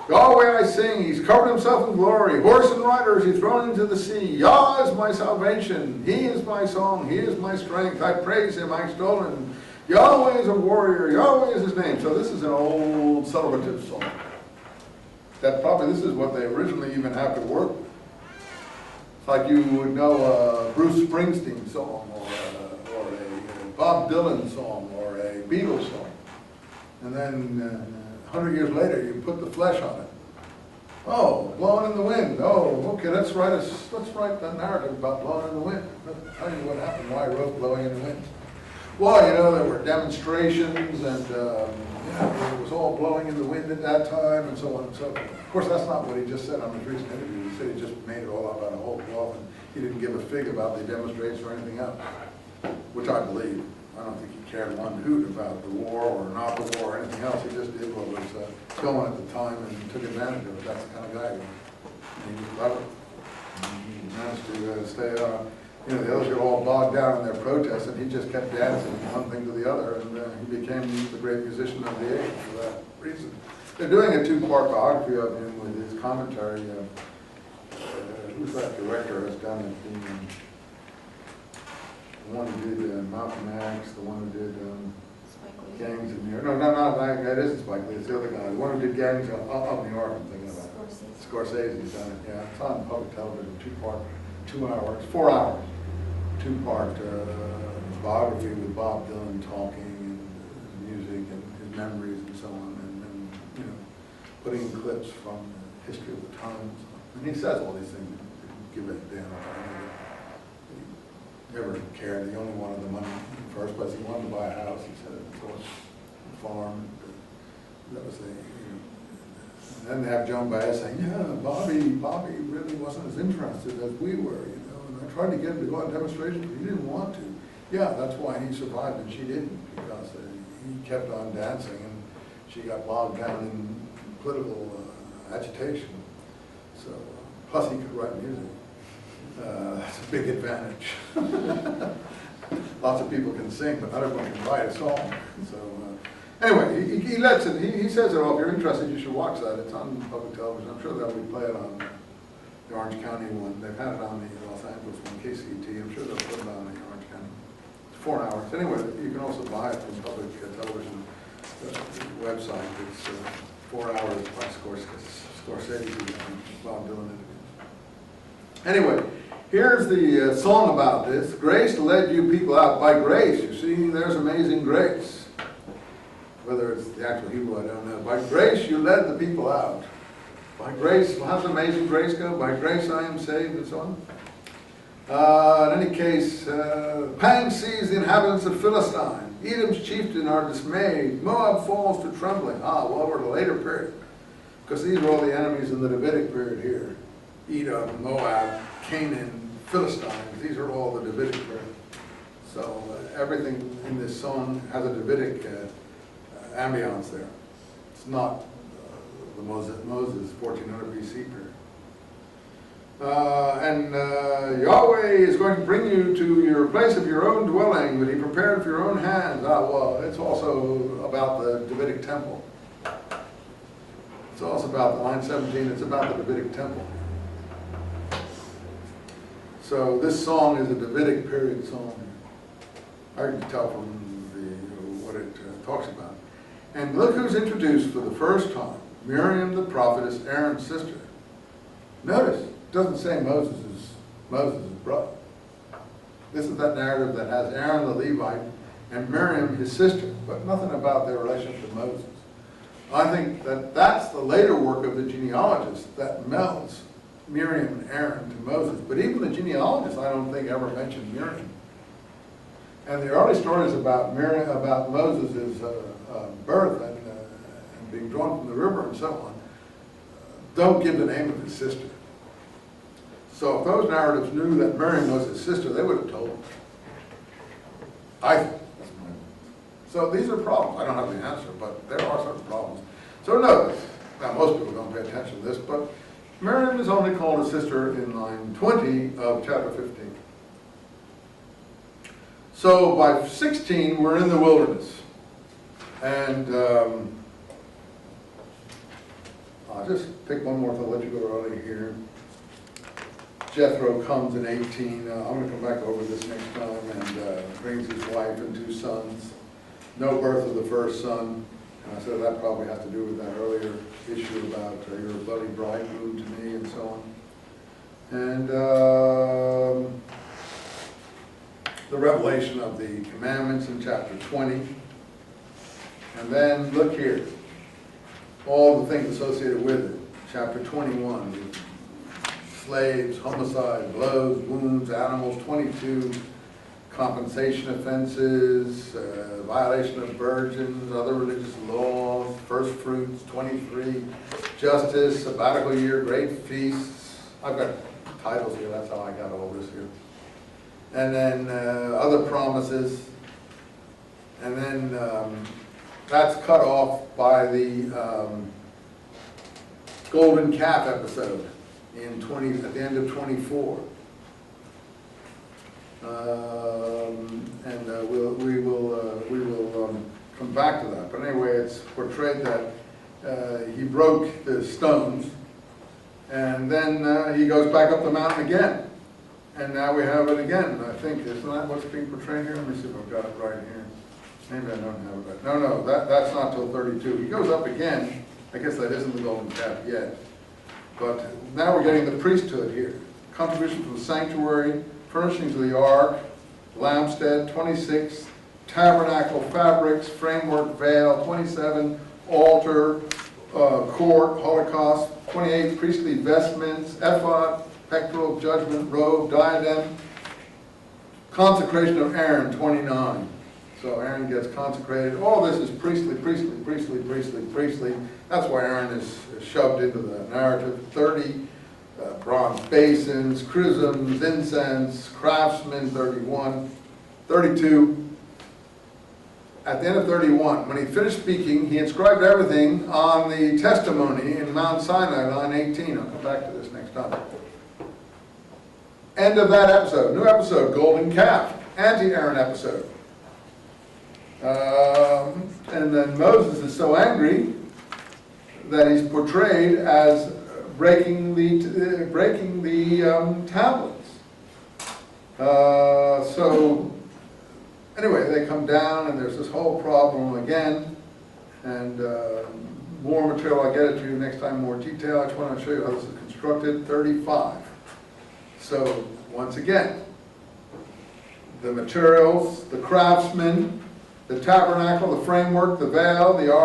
Yahweh I sing, he's covered himself in glory. Horse and riders he's thrown into the sea. Yah is my salvation. He is my song. He is my strength. I praise him. I extol him. Yahweh is a warrior. Yahweh is his name. So this is an old celebrative song. That probably, this is what they originally even have to work with. It's like you would know a Bruce Springsteen song, or a Bob Dylan song, or a Beatles song. And then 100 years later, you put the flesh on it. Oh, blowing in the wind. Oh, okay, let's write the narrative about blowing in the wind. Let's tell you what happened, why I wrote blowing in the wind. Well, you know, there were demonstrations, and it was all blowing in the wind at that time, and so on and so forth. Of course, that's not what he just said on his recent interview. He said he just made it all up out of whole cloth, and he didn't give a fig about the demonstrations or anything else, which I believe. I don't think he cared one hoot about the war or not the war or anything else. He just did what was going at the time and took advantage of it. That's the kind of guy he was. And he was clever. He managed to stay on. You know, the others got all bogged down in their protests, and he just kept dancing from one thing to the other, and he became the great musician of the age for that reason. They're doing a two-part biography of him with his commentary. Who's that director has done it? The one who did Malcolm X, the one who did Gangs of New York. No, that isn't Spike Lee, it's the other guy. The one who did Gangs of New York, I'm thinking about. Scorsese's done it, yeah. It's on public television, 4 hours. Two-part biography with Bob Dylan talking, and his music, and his memories, and so on, and you know, putting in clips from the history of the times. And he says all these things, give it a damn time. Never cared. He only wanted the money in the first place. He wanted to buy a house. He said, so it's a farm. That was the, you know. And then they have Joan Baez saying, yeah, Bobby really wasn't as interested as we were, you know. And I tried to get him to go on demonstrations, but he didn't want to. Yeah, that's why he survived and she didn't, because he kept on dancing and she got bogged down in political agitation. So, plus he could write music. That's a big advantage. Lots of people can sing, but not everyone can write a song. So anyway, he lets it. He says it all. If you're interested, you should watch that. It's on public television. I'm sure they'll replay it on the Orange County one. They've had it on the Los Angeles one, KCET. I'm sure they'll put it on the Orange County. It's 4 hours. Anyway, you can also buy it from public television website. It's 4 hours by Scorsese and Bob Dylan interviews. Anyway. Here's the song about this. Grace led you people out. By grace, you see, there's amazing grace. Whether it's the actual Hebrew, I don't know. By grace, you led the people out. By grace, how's amazing grace go? By grace I am saved, and so on. In any case, Pang sees the inhabitants of Philistine. Edom's chieftain are dismayed. Moab falls to trembling. Well, we're at a later period. Because these are all the enemies in the Davidic period here. Edom, Moab, Canaan, Philistines, these are all the Davidic period. So everything in this song has a Davidic ambience there. It's not the Moses 1400 BC period. Yahweh is going to bring you to your place of your own dwelling that he prepared for your own hands. Well, it's also about the Davidic temple. It's also about, line 17, it's about the Davidic temple. So this song is a Davidic period song. I can tell from what it talks about. And look who's introduced for the first time. Miriam the prophetess, Aaron's sister. Notice, it doesn't say Moses' brother. This is that narrative that has Aaron the Levite and Miriam his sister, but nothing about their relationship to Moses. I think that that's the later work of the genealogists that melds Miriam and Aaron to Moses. But even the genealogists, I don't think, ever mentioned Miriam. And the early stories about Moses' birth and being drawn from the river and so on don't give the name of his sister. So if those narratives knew that Miriam was his sister, they would have told him. I think. So these are problems. I don't have the answer, but there are certain problems. So notice, now most people don't pay attention to this, but Miriam is only called a sister in line 20 of chapter 15. So by 16, we're in the wilderness. And I I'll just pick one more, I'll let you go early here. Jethro comes in 18, I'm going to come back over this next time, and brings his wife and 2 sons. No birth of the first son. And I said that probably has to do with that earlier issue about you're a bloody bridegroom to me and so on. And the revelation of the commandments in chapter 20. And then look here, all the things associated with it. Chapter 21, slaves, homicide, blows, wounds, animals. 22, compensation offenses, violation of virgins, other religious laws, first fruits. 23, justice, sabbatical year, great feasts. I've got titles here, that's how I got all this here. And then other promises. And then that's cut off by the golden calf episode in at the end of 24. We will come back to that. But anyway, it's portrayed that he broke the stones, and then he goes back up the mountain again. And now we have it again, I think. Isn't that what's being portrayed here? Let me see if I've got it right here. Maybe I don't have it right. No, that's not till 32. He goes up again. I guess that isn't the golden calf yet. But now we're getting the priesthood here. Contribution to the sanctuary, furnishings of the ark, lampstand. 26, tabernacle fabrics, framework, veil. 27, altar, court, holocaust. 28, priestly vestments, ephod, pectoral, judgment, robe, diadem. Consecration of Aaron. 29. So Aaron gets consecrated. All this is priestly, priestly, priestly, priestly, priestly. That's why Aaron is shoved into the narrative. 30, bronze basins, chrisms, incense, craftsmen. 31. 32, at the end of 31, when he finished speaking, he inscribed everything on the testimony in Mount Sinai, line 18. I'll come back to this next time. End of that episode. New episode, golden calf, anti-Aaron episode. And then Moses is so angry that he's portrayed as breaking the tablets. So anyway, they come down and there's this whole problem again, and more material. I'll get it to you next time, more detail. I just want to show you how this is constructed. 35. So once again, the materials, the craftsmen, the tabernacle, the framework, the veil, the ark.